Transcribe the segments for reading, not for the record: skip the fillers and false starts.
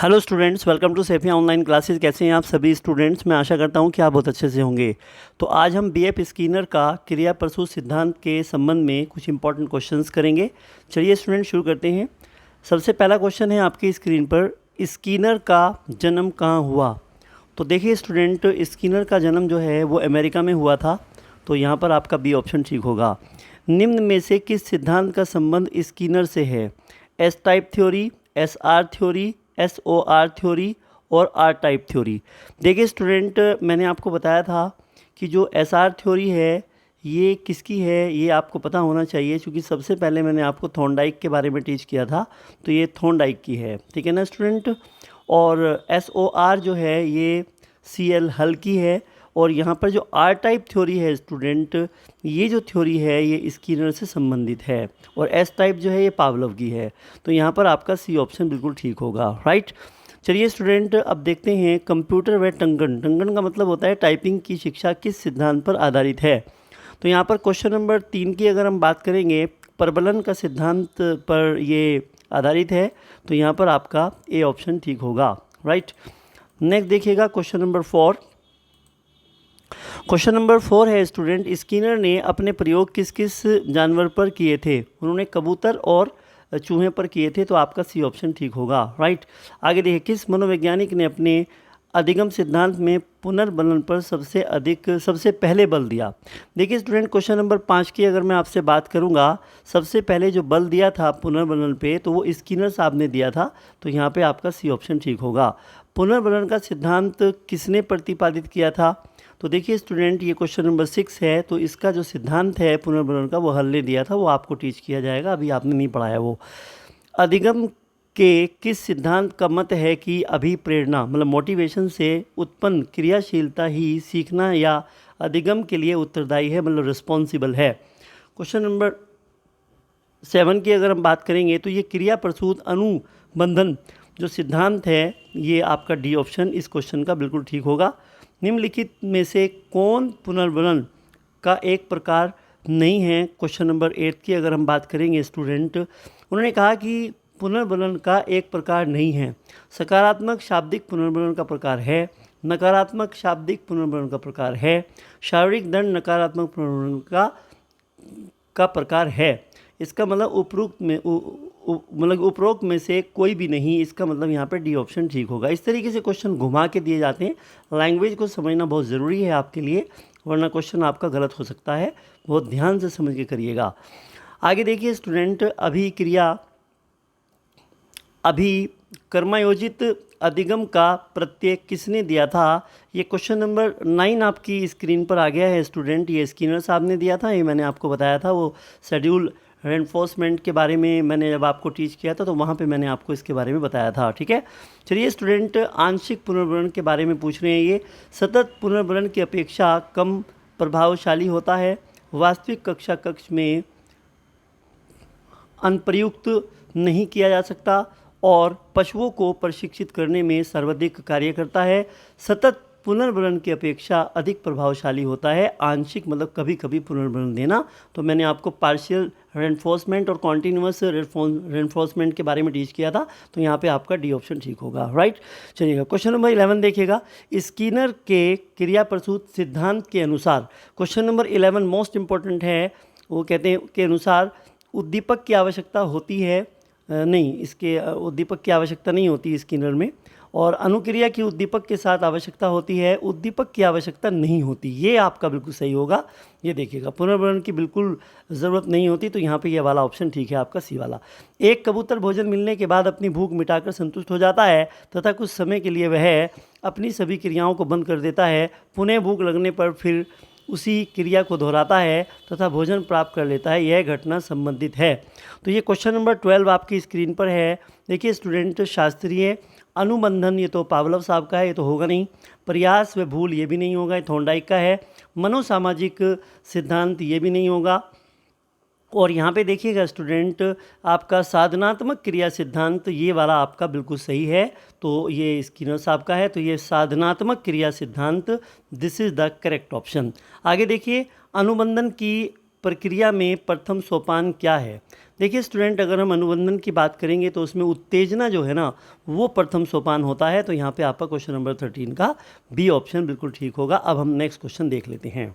Hello students, welcome to सेफिया online classes. कैसे हैं आप सभी स्टूडेंट्स? मैं आशा करता हूं कि आप बहुत अच्छे से होंगे। तो आज हम बीएफ स्किनर का क्रिया प्रसूत सिद्धांत के संबंध में कुछ इंपॉर्टेंट क्वेश्चंस करेंगे। चलिए स्टूडेंट शुरू करते हैं। सबसे पहला क्वेश्चन है आपकी स्क्रीन पर, स्किनर का जन्म कहाँ हुआ? तो देखिए स्टूडेंट, स्किनर का जन्म जो है वो अमेरिका में हुआ था। तो यहाँ पर आपका बी ऑप्शन ठीक होगा। निम्न में से किस सिद्धांत का संबंध स्किनर से है? S type theory, S R theory, S O R theory और आर टाइप थ्योरी। देखिए स्टूडेंट, मैंने आपको बताया था कि जो एस आर थ्योरी है ये किसकी है, ये आपको पता होना चाहिए, क्योंकि सबसे पहले मैंने आपको थॉर्नडाइक के बारे में टीच किया था। तो ये थॉर्नडाइक की है, ठीक है ना स्टूडेंट। और एस ओ आर जो है ये सी एल हल की है। और यहाँ पर जो आर टाइप थ्योरी है स्टूडेंट, ये जो थ्योरी है ये स्किनर से संबंधित है। और एस टाइप जो है ये पावलोव की है। तो यहाँ पर आपका सी ऑप्शन बिल्कुल ठीक होगा, राइट। चलिए स्टूडेंट, अब देखते हैं कंप्यूटर व टंकन। टंकन का मतलब होता है टाइपिंग की शिक्षा किस सिद्धांत पर आधारित है? तो यहाँ पर क्वेश्चन नंबर 3 की अगर हम बात करेंगे, प्रबलन का सिद्धांत पर ये आधारित है। तो यहाँ पर आपका ए ऑप्शन ठीक होगा, राइट। नेक्स्ट देखिएगा क्वेश्चन नंबर 4। क्वेश्चन नंबर 4 है स्टूडेंट, स्किनर ने अपने प्रयोग किस किस जानवर पर किए थे? उन्होंने कबूतर और चूहे पर किए थे। तो आपका सी ऑप्शन ठीक होगा, राइट। आगे देखिए, किस मनोवैज्ञानिक ने अपने अधिगम सिद्धांत में पुनर्बलन पर सबसे पहले बल दिया? देखिए स्टूडेंट, क्वेश्चन नंबर 5 की अगर मैं आपसे बात करूंगा, सबसे पहले जो बल दिया था पुनर्बलन पे तो वो स्किनर साहब ने दिया था। तो यहाँ पे आपका सी ऑप्शन ठीक होगा। पुनर्बलन का सिद्धांत किसने प्रतिपादित किया था? तो देखिए स्टूडेंट, ये क्वेश्चन नंबर 6 है। तो इसका जो सिद्धांत है पुनर्बलन का वो हल ने दिया था, वो आपको टीच किया जाएगा, अभी आपने नहीं पढ़ाया वो। अधिगम के किस सिद्धांत का मत है कि अभिप्रेरणा मतलब मोटिवेशन से उत्पन्न क्रियाशीलता ही सीखना या अधिगम के लिए उत्तरदायी है, मतलब रिस्पॉन्सिबल है? क्वेश्चन नंबर 7 की अगर हम बात करेंगे तो ये क्रिया प्रसूत अनुबंधन जो सिद्धांत है ये आपका डी ऑप्शन इस क्वेश्चन का बिल्कुल ठीक होगा। निम्नलिखित में से कौन पुनर्बलन का एक प्रकार नहीं है? क्वेश्चन नंबर 8 की अगर हम बात करेंगे स्टूडेंट, उन्होंने कहा कि पुनर्बलन का एक प्रकार नहीं है। सकारात्मक शाब्दिक पुनर्बलन का प्रकार है, नकारात्मक शाब्दिक पुनर्बलन का प्रकार है, शारीरिक दंड नकारात्मक पुनर्बलन का प्रकार है। इसका मतलब उपरोक्त में से कोई भी नहीं। इसका मतलब यहाँ पर डी ऑप्शन ठीक होगा। इस तरीके से क्वेश्चन घुमा के दिए जाते हैं। लैंग्वेज को समझना बहुत ज़रूरी है आपके लिए, वरना क्वेश्चन आपका गलत हो सकता है। बहुत ध्यान से समझ के करिएगा। आगे देखिए स्टूडेंट, कर्मायोजित अधिगम का प्रत्यय किसने दिया था? ये क्वेश्चन नंबर 9 आपकी स्क्रीन पर आ गया है स्टूडेंट। ये स्किनर साहब ने दिया था, ये मैंने आपको बताया था। वो शेड्यूल रेनफोर्समेंट के बारे में मैंने जब आपको टीच किया था तो वहाँ पे मैंने आपको इसके बारे में बताया था, ठीक है। चलिए स्टूडेंट, आंशिक पुनर्भरण के बारे में पूछ रहे हैं। ये सतत पुनर्भरण की अपेक्षा कम प्रभावशाली होता है। वास्तविक कक्षा कक्ष में अनुप्रयुक्त नहीं किया जा सकता और पशुओं को प्रशिक्षित करने में सर्वाधिक कार्य करता है। सतत पुनर्भरण की अपेक्षा अधिक प्रभावशाली होता है आंशिक मतलब कभी कभी पुनर्भरण देना। तो मैंने आपको पार्शियल रेनफोर्समेंट और कॉन्टीन्यूअस रेनफोर्समेंट के बारे में टीच किया था। तो यहाँ पे आपका डी ऑप्शन ठीक होगा, राइट। चलिएगा क्वेश्चन नंबर 11 देखिएगा। स्किनर के क्रिया प्रसूत सिद्धांत के अनुसार, क्वेश्चन नंबर 11 मोस्ट इंपॉर्टेंट है। वो कहते हैं के अनुसार उद्दीपक की आवश्यकता होती है नहीं, इसके उद्दीपक की आवश्यकता नहीं होती स्किनर में। और अनुक्रिया की उद्दीपक के साथ आवश्यकता होती है, उद्दीपक की आवश्यकता नहीं होती। ये आपका बिल्कुल सही होगा। ये देखिएगा, पुनर्भरण की बिल्कुल ज़रूरत नहीं होती। तो यहाँ पे ये वाला ऑप्शन ठीक है आपका, सी वाला। एक कबूतर भोजन मिलने के बाद अपनी भूख मिटाकर संतुष्ट हो जाता है तथा कुछ समय के लिए वह अपनी सभी क्रियाओं को बंद कर देता है। पुनः भूख लगने पर फिर उसी क्रिया को दोहराता है तथा भोजन प्राप्त कर लेता है। यह घटना संबंधित है। तो ये क्वेश्चन नंबर 12 आपकी स्क्रीन पर है। देखिए स्टूडेंट, शास्त्रीय अनुबंधन ये तो पावलोव साहब का है, ये तो होगा नहीं। प्रयास व भूल ये भी नहीं होगा, ये थॉर्नडाइक का है। मनोसामाजिक सिद्धांत ये भी नहीं होगा। और यहाँ पे देखिएगा स्टूडेंट, आपका साधनात्मक क्रिया सिद्धांत ये वाला आपका बिल्कुल सही है। तो ये स्किनर साहब का है। तो ये साधनात्मक क्रिया सिद्धांत, this is the correct option. आगे देखिए, अनुबंधन की प्रक्रिया में प्रथम सोपान क्या है? देखिए स्टूडेंट, अगर हम अनुबंधन की बात करेंगे तो उसमें उत्तेजना जो है ना वो प्रथम सोपान होता है। तो यहाँ पे आपका क्वेश्चन नंबर 13 का बी ऑप्शन बिल्कुल ठीक होगा। अब हम नेक्स्ट क्वेश्चन देख लेते हैं।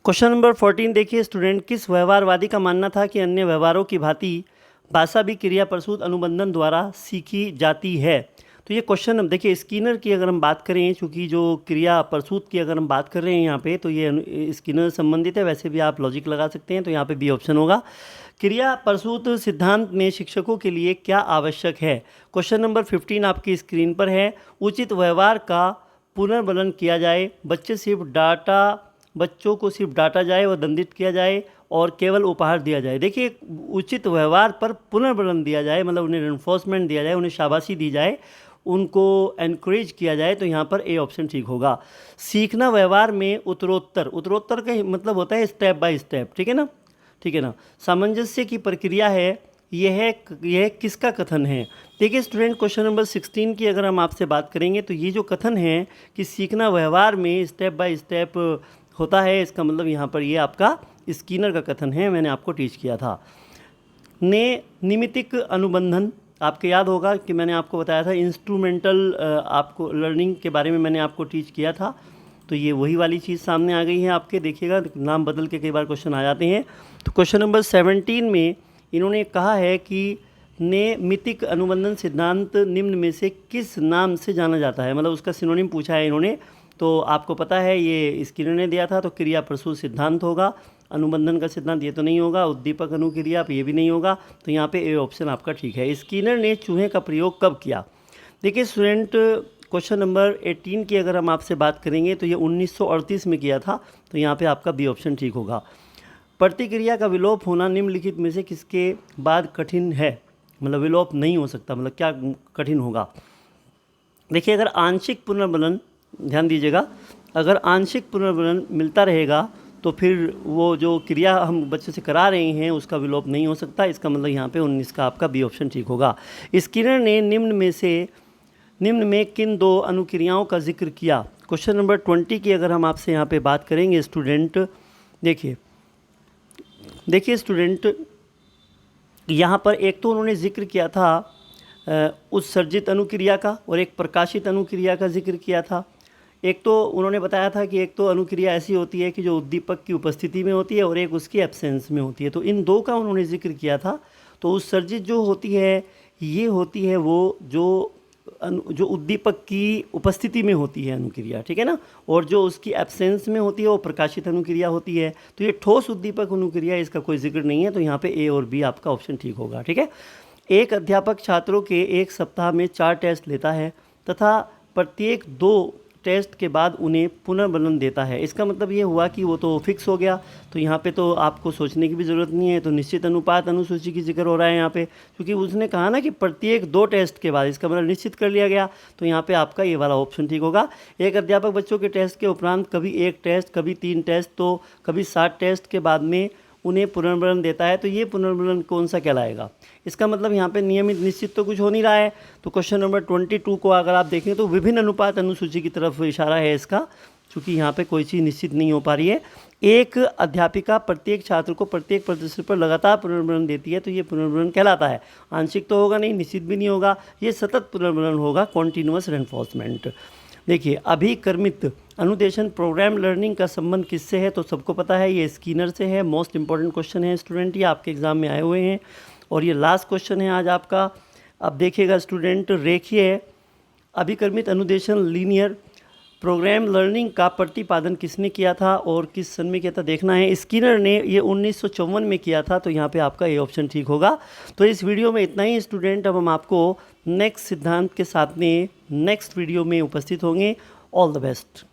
क्वेश्चन नंबर 14 देखिए स्टूडेंट, किस व्यवहारवादी का मानना था कि अन्य व्यवहारों की भांति भाषा भी क्रिया प्रसूत अनुबंधन द्वारा सीखी जाती है। तो ये क्वेश्चन देखिए स्किनर की अगर हम बात करें, चूँकि जो क्रिया प्रसूत की अगर हम बात कर रहे हैं यहाँ पे, तो ये स्किनर संबंधित है। वैसे भी आप लॉजिक लगा सकते हैं, तो यहाँ पे बी ऑप्शन होगा। क्रिया प्रसूत सिद्धांत में शिक्षकों के लिए क्या आवश्यक है। क्वेश्चन नंबर 15 आपकी स्क्रीन पर है। उचित व्यवहार का पुनर्वर्णन किया जाए, बच्चों को सिर्फ डांटा जाए व दंडित किया जाए और केवल उपहार दिया जाए। देखिए उचित व्यवहार पर पुनर्वर्णन दिया जाए, मतलब उन्हें रेनफोर्समेंट दिया जाए, उन्हें शाबाशी दी जाए, उनको एनकरेज किया जाए, तो यहाँ पर ए ऑप्शन ठीक होगा। सीखना व्यवहार में उत्तरोत्तर का मतलब होता है स्टेप बाय स्टेप, ठीक है ना, ठीक है ना। सामंजस्य की प्रक्रिया है, यह किसका कथन है। देखिए स्टूडेंट, क्वेश्चन नंबर 16 की अगर हम आपसे बात करेंगे तो ये जो कथन है कि सीखना व्यवहार में स्टेप बाय स्टेप होता है, इसका मतलब यहाँ पर ये आपका स्किनर का कथन है, मैंने आपको टीच किया था। निमित्तिक अनुबंधन, आपको याद होगा कि मैंने आपको बताया था इंस्ट्रूमेंटल आपको लर्निंग के बारे में मैंने आपको टीच किया था। तो ये वही वाली चीज़ सामने आ गई है आपके, देखिएगा नाम बदल के कई बार क्वेश्चन आ जाते हैं। तो क्वेश्चन नंबर 17 में इन्होंने कहा है कि नैमित्तिक अनुबंधन सिद्धांत निम्न में से किस नाम से जाना जाता है, मतलब उसका सिनोनिम पूछा है इन्होंने। तो आपको पता है ये स्किनर ने दिया था, तो क्रिया प्रसूत सिद्धांत होगा। अनुबंधन का सिद्धांत ये तो नहीं होगा। उद्दीपक अनुक्रिया ये भी नहीं होगा। तो यहाँ पे ए ऑप्शन आपका ठीक है। स्किनर ने चूहे का प्रयोग कब किया। देखिए स्टूडेंट, क्वेश्चन नंबर 18 की अगर हम आपसे बात करेंगे तो ये 1938 में किया था। तो यहाँ पे आपका बी ऑप्शन ठीक होगा। प्रतिक्रिया का विलोप होना निम्नलिखित में से किसके बाद कठिन है, मतलब विलोप नहीं हो सकता, मतलब क्या कठिन होगा। देखिए अगर आंशिक पुनर्वलन, ध्यान दीजिएगा, अगर आंशिक पुनर्वलन मिलता रहेगा तो फिर वो जो क्रिया हम बच्चे से करा रहे हैं उसका विलोप नहीं हो सकता। इसका मतलब यहाँ पे 19 का आपका बी ऑप्शन ठीक होगा। स्किनर ने निम्न में किन दो अनुक्रियाओं का जिक्र किया। क्वेश्चन नंबर 20 की अगर हम आपसे यहाँ पे बात करेंगे स्टूडेंट, देखिए स्टूडेंट, यहाँ पर एक तो उन्होंने जिक्र किया था उत्सर्जित अनुक्रिया का और एक प्रकाशित अनुक्रिया का जिक्र किया था। एक तो उन्होंने बताया था कि एक तो अनुक्रिया ऐसी होती है कि जो उद्दीपक की उपस्थिति में होती है और एक उसकी एब्सेंस में होती है। तो इन दो का उन्होंने जिक्र किया था। तो उत्सर्जित जो होती है ये होती है वो जो उद्दीपक की उपस्थिति में होती है अनुक्रिया, ठीक है ना, और जो उसकी एब्सेंस में होती है वो प्रकाशित अनुक्रिया होती है। तो ये ठोस उद्दीपक अनुक्रिया, इसका कोई जिक्र नहीं है। तो यहाँ पे ए और बी आपका ऑप्शन ठीक होगा, ठीक है। एक अध्यापक छात्रों के एक सप्ताह में 4 टेस्ट लेता है तथा प्रत्येक 2 टेस्ट के बाद उन्हें पुनर्वलन देता है। इसका मतलब ये हुआ कि वो तो फिक्स हो गया। तो यहाँ पे तो आपको सोचने की भी ज़रूरत नहीं है। तो निश्चित अनुपात अनुसूची की जिक्र हो रहा है यहाँ पे, क्योंकि उसने कहा ना कि प्रत्येक 2 टेस्ट के बाद, इसका मतलब निश्चित कर लिया गया। तो यहाँ पे आपका ये वाला ऑप्शन ठीक होगा। एक अध्यापक बच्चों के टेस्ट के उपरांत कभी 1 टेस्ट, कभी 3 टेस्ट, तो कभी 7 टेस्ट के बाद में उन्हें पुनर्वलन देता है। तो ये पुनर्वलन कौन सा कहलाएगा। इसका मतलब यहाँ पे नियमित निश्चित तो कुछ हो नहीं रहा है। तो क्वेश्चन नंबर 22 को अगर आप देखें तो विभिन्न अनुपात अनुसूची की तरफ इशारा है इसका, क्योंकि यहाँ पे कोई चीज़ निश्चित नहीं हो पा रही है। एक अध्यापिका प्रत्येक छात्र को प्रत्येक प्रदर्शन पर लगातार पुनर्वलन देती है। तो ये पुनर्वलन कहलाता है। आंशिक तो होगा नहीं, निश्चित भी नहीं होगा, ये सतत पुनर्वलन होगा, कॉन्टीन्यूअस रेनफोर्समेंट। देखिए अभिकर्मित अनुदेशन प्रोग्राम लर्निंग का संबंध किससे है। तो सबको पता है ये स्किनर से है। मोस्ट इंपॉर्टेंट क्वेश्चन है स्टूडेंट, ये आपके एग्जाम में आए हुए हैं और ये लास्ट क्वेश्चन है आज आपका। अब देखिएगा स्टूडेंट, रेखीय अभिकर्मित अनुदेशन लीनियर प्रोग्राम लर्निंग का प्रतिपादन किसने किया था और किस सन में किया था देखना है। स्किनर ने ये 1954 में किया था। तो यहाँ पे आपका ये ऑप्शन ठीक होगा। तो इस वीडियो में इतना ही स्टूडेंट। अब हम आपको नेक्स्ट सिद्धांत के साथ में नेक्स्ट वीडियो में उपस्थित होंगे। All the best.